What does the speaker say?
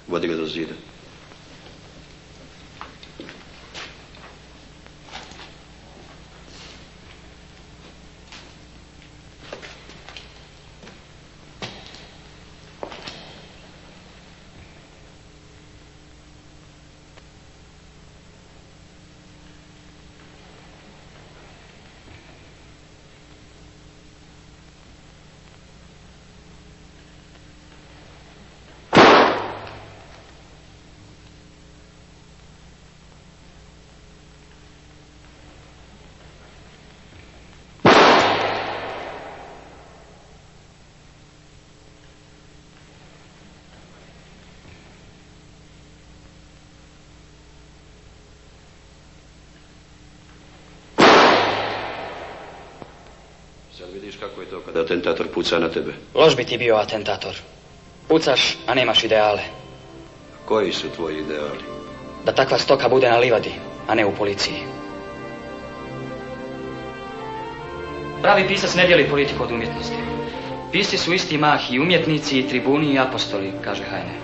Vodi ga do zida. Sad vidiš kako je to kada atentator puca na tebe? Loš bi ti bio atentator. Pucaš, a nemaš ideale. Koji su tvoji ideali? Da takva stoka bude na livadi, a ne u policiji. Pravi pisac ne dijeli politiku od umjetnosti. Pisci su isti mah i umjetnici, i tribuni, i apostoli, kaže Heine.